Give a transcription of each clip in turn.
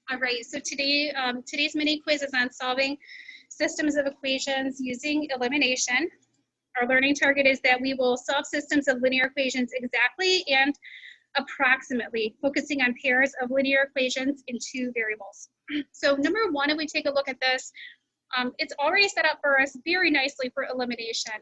All right, so today's mini quiz is on solving systems of equations using elimination. Our learning target is that we will solve systems of linear equations exactly and approximately, focusing on pairs of linear equations in two variables. So number one, if we take a look at this, it's already set up for us very nicely for elimination.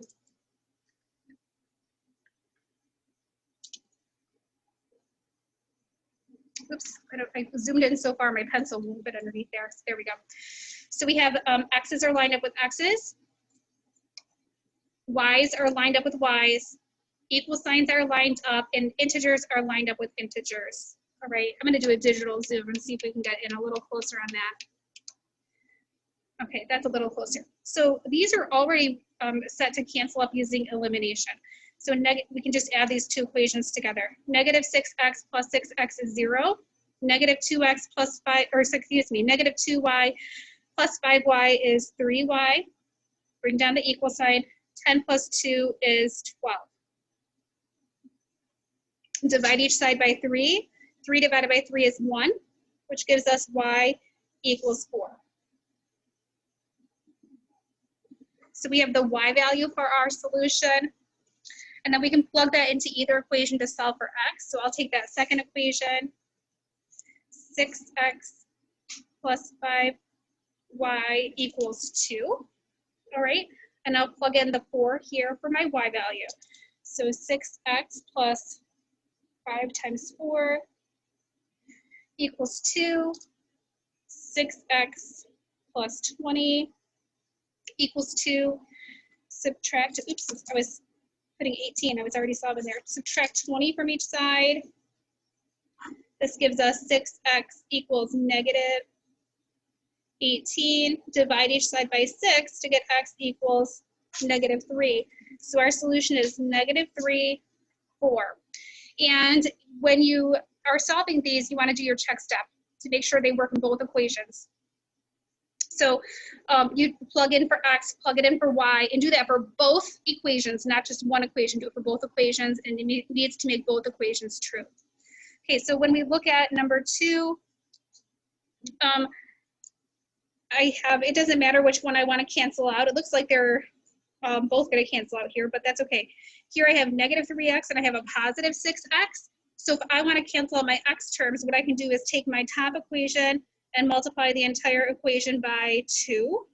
Oops, I zoomed in so far, my pencil moved a bit underneath there. So there we go. So we have x's are lined up with x's, y's are lined up with y's, equal signs are lined up, and integers are lined up with integers. All right, I'm going to do a digital zoom and see if we can get in a little closer on that. Okay, that's a little closer. So these are already set to cancel up using elimination. So we can just add these two equations together. Negative 6x plus 6x is 0. Negative 2x plus 5, or excuse me, negative 2y plus 5y is 3y. Bring down the equal sign. 10 plus 2 is 12. Divide each side by 3. 3 divided by 3 is 1, which gives us y equals 4. So we have the y value for our solution. And then we can plug that into either equation to solve for x. So I'll take that second equation, 6x plus 5y equals 2. All right, and I'll plug in the 4 here for my y value. So 6x plus 5 times 4 equals 2. 6x plus 20 equals 2. Subtract, oops, I was putting 18, I was already solving there. Subtract 20 from each side. This gives us 6x equals negative 18. Divide each side by 6 to get x equals negative 3. So our solution is negative 3, 4. And when you are solving these, you want to do your check step to make sure they work in both equations. So you plug in for x, plug it in for y, and do that for both equations, not just one equation. Do it for both equations, and it needs to make both equations true. Okay, so when we look at number 2, it doesn't matter which one I want to cancel out. It looks like they're both going to cancel out here, but that's okay. Here I have negative 3x and I have a positive 6x. So if I want to cancel out my x terms, what I can do is take my top equation and multiply the entire equation by 2.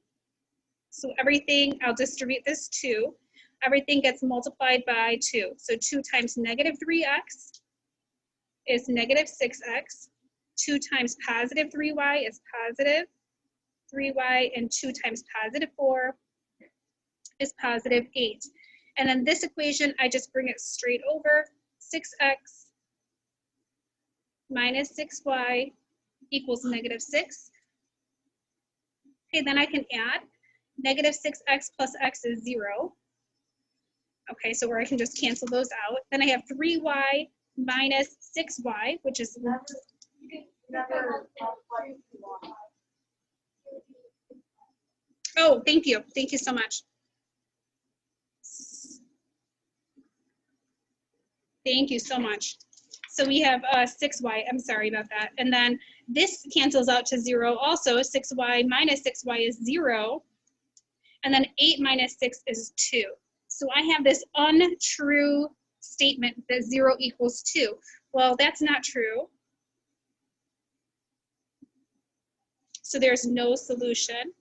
So everything, I'll distribute this 2. Everything gets multiplied by 2. So 2 times negative 3x is negative 6x. 2 times positive 3y is positive 3y, and 2 times positive 4 is positive 8. And then this equation, I just bring it straight over. 6x minus 6y equals negative 6. Okay, then I can add negative 6x plus x is 0. Okay, so where I can just cancel those out. Then I have 3y minus 6y, which is oh, thank you. Thank you so much. Thank you so much. So we have 6y, I'm sorry about that. And then this cancels out to 0 also. 6y minus 6y is 0. And then 8 minus 6 is 2. So I have this untrue statement that 0 equals 2. Well, that's not true. So there's no solution.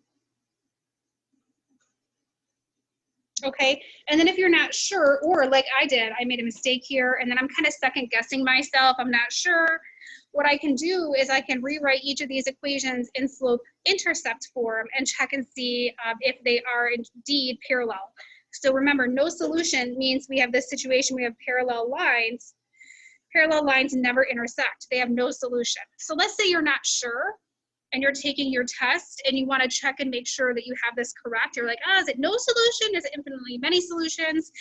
Okay, and then if you're not sure, or like I did, I made a mistake here, and then I'm kind of second guessing myself, I'm not sure, what I can do is I can rewrite each of these equations in slope-intercept form and check and see if they are indeed parallel. So remember, no solution means we have this situation, we have parallel lines. Parallel lines never intersect, they have no solution. So let's say you're not sure, and you're taking your test and you want to check and make sure that you have this correct. You're like, is it no solution? Is it infinitely many solutions?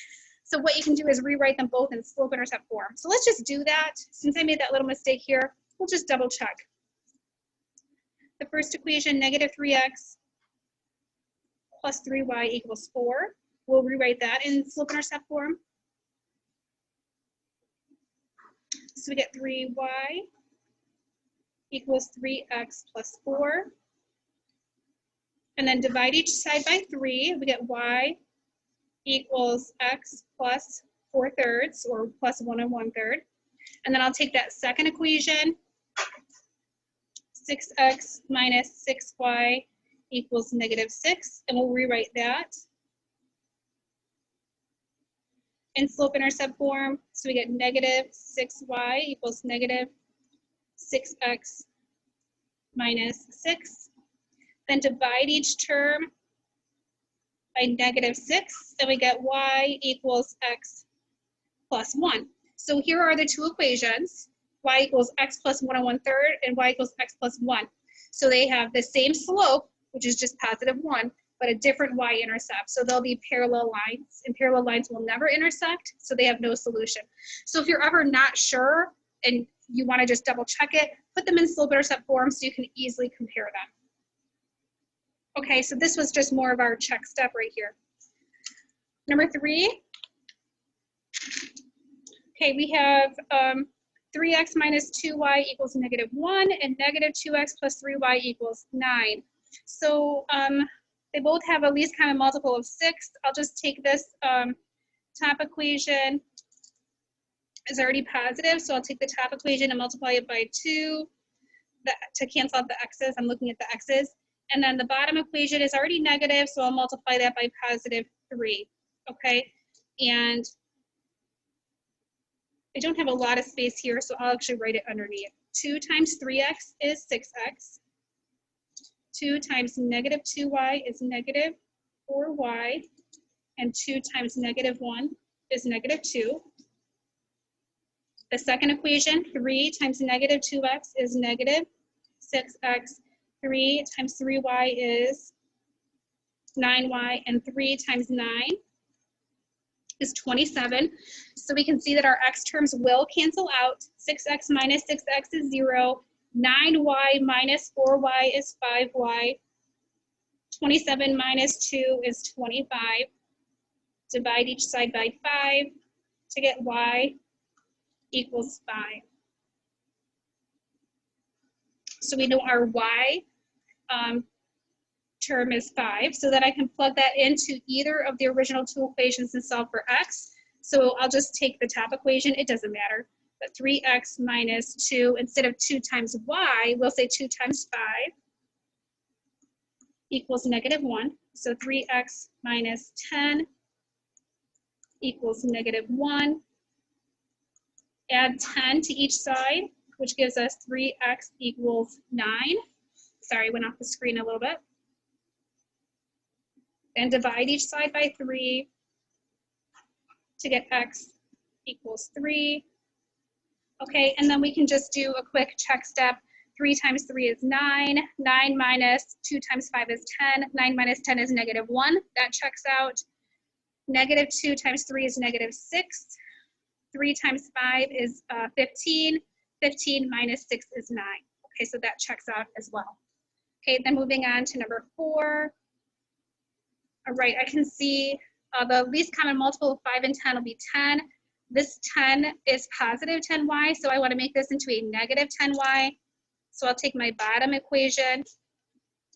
So what you can do is rewrite them both in slope-intercept form. So let's just do that. Since I made that little mistake here, we'll just double check. The first equation, negative 3x plus 3y equals 4. We'll rewrite that in slope-intercept form. So we get 3y equals 3x plus 4. And then divide each side by 3. We get y equals x plus 4/3, or plus 1 1/3. And then I'll take that second equation, 6x minus 6y equals -6, and we'll rewrite that in slope-intercept form. So we get -6y equals -6x minus 6. Then divide each term by -6, and we get y equals x plus 1. So here are the two equations, y equals x plus 1 1/3 and y equals x plus 1. So they have the same slope, which is just +1, but a different y-intercept. So they'll be parallel lines, and parallel lines will never intersect, so they have no solution. So if you're ever not sure and you want to just double check it, put them in slope-intercept form so you can easily compare them. Okay, so this was just more of our check step right here. Number 3. Okay, we have 3x minus 2y equals -1, and -2x plus 3y equals 9. So they both have a least common multiple of 6. I'll just take this top equation is already positive, so I'll take the top equation and multiply it by 2 to cancel out the x's. I'm looking at the x's. And then the bottom equation is already negative, so I'll multiply that by +3, okay? And I don't have a lot of space here, so I'll actually write it underneath. 2 times 3x is 6x. 2 times -2y is -4y. And 2 times -1 is -2. The second equation, 3 times -2x is -6x. 3 times 3y is 9y, and 3 times 9 is 27. So we can see that our x terms will cancel out. 6x minus 6x is 0. 9y minus 4y is 5y. 27 minus 2 is 25. Divide each side by 5 to get y equals 5. So we know our y term is 5, so that I can plug that into either of the original two equations and solve for x. So I'll just take the top equation, it doesn't matter, but 3x minus 2, instead of 2 times y, we'll say 2 times 5 equals -1. So 3x minus 10 equals -1. Add 10 to each side, which gives us 3x equals 9. Sorry, went off the screen a little bit. And divide each side by 3 to get x equals 3. Okay, and then we can just do a quick check step. 3 times 3 is 9. 9 minus 2 times 5 is 10. 9 minus 10 is -1. That checks out. -2 times 3 is -6. 3 times 5 is 15. 15 minus 6 is 9. Okay, so that checks out as well. Okay, then moving on to number 4. All right, I can see the least common multiple of 5 and 10 will be 10. This 10 is positive 10y, so I want to make this into a negative 10y. So I'll take my bottom equation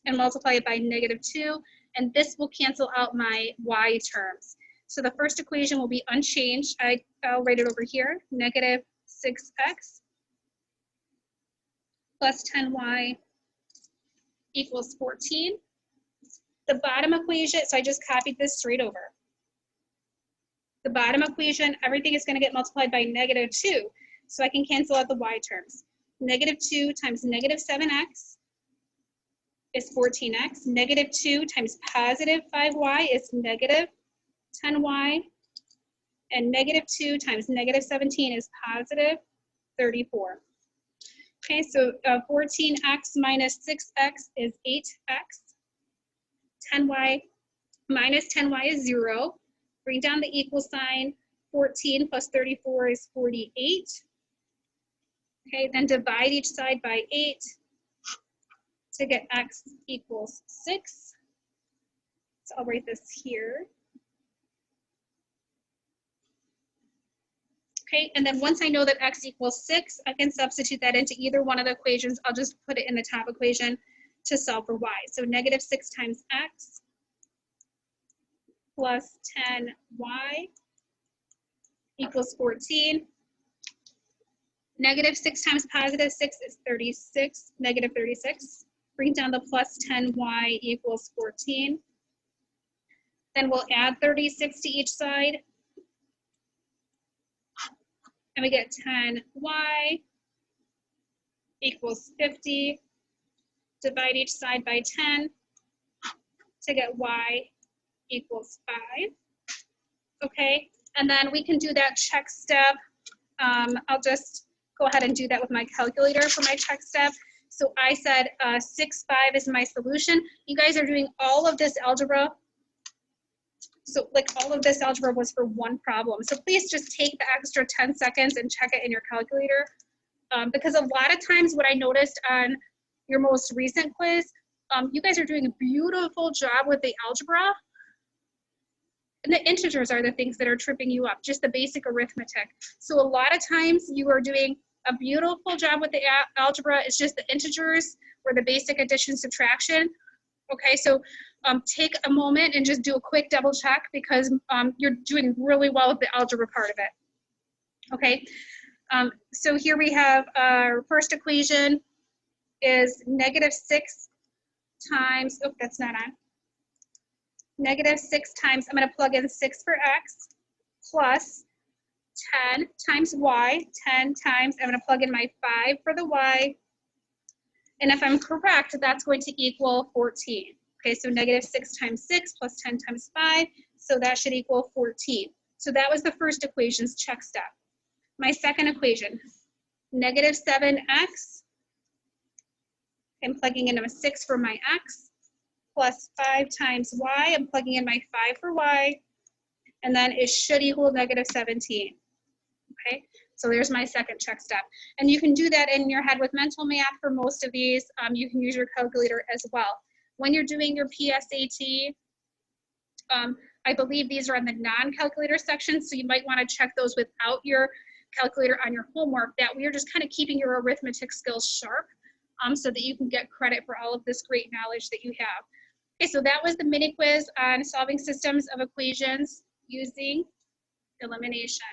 and multiply it by -2, and this will cancel out my y terms. So the first equation will be unchanged. I'll write it over here, -6x plus 10y equals 14. The bottom equation, so I just copied this straight over. The bottom equation, everything is going to get multiplied by -2, so I can cancel out the y terms. -2 times -7x is 14x. -2 times +5y is -10y. And -2 times -17 is +34. Okay, so 14x minus 6x is 8x. 10y minus 10y is 0. Bring down the equal sign. 14 plus 34 is 48. Okay, then divide each side by 8 to get x equals 6. So I'll write this here. Okay, and then once I know that x equals 6, I can substitute that into either one of the equations. I'll just put it in the top equation to solve for y. So negative 6 times x plus 10y equals 14. Negative 6 times positive 6 is 36, negative 36. Bring down the plus 10y equals 14. Then we'll add 36 to each side. And we get 10y equals 50. Divide each side by 10 to get y equals 5. Okay, and then we can do that check step. I'll just go ahead and do that with my calculator for my check step. So I said 6, 5 is my solution. You guys are doing all of this algebra. So like all of this algebra was for one problem. So please just take the extra 10 seconds and check it in your calculator. Because a lot of times what I noticed on your most recent quiz, you guys are doing a beautiful job with the algebra. And the integers are the things that are tripping you up, just the basic arithmetic. So a lot of times you are doing a beautiful job with the algebra. It's just the integers or the basic addition subtraction. Okay, so take a moment and just do a quick double check because you're doing really well with the algebra part of it. Okay, so here we have our first equation is negative 6 times, oh, that's not on. Negative 6 times, I'm going to plug in 6 for x, plus 10 times y, 10 times, I'm going to plug in my 5 for the y, and if I'm correct, that's going to equal 14. Okay, so negative 6 times 6 plus 10 times 5, so that should equal 14. So that was the first equation's check step. My second equation, negative 7x, I'm plugging in a 6 for my x, plus 5 times y, I'm plugging in my 5 for y, and then it should equal negative 17. Okay, so there's my second check step. And you can do that in your head with mental math for most of these. You can use your calculator as well. When you're doing your PSAT, I believe these are in the non-calculator section, so you might want to check those without your calculator on your homework. That way you're just kind of keeping your arithmetic skills sharp so that you can get credit for all of this great knowledge that you have. Okay, so that was the mini quiz on solving systems of equations using elimination.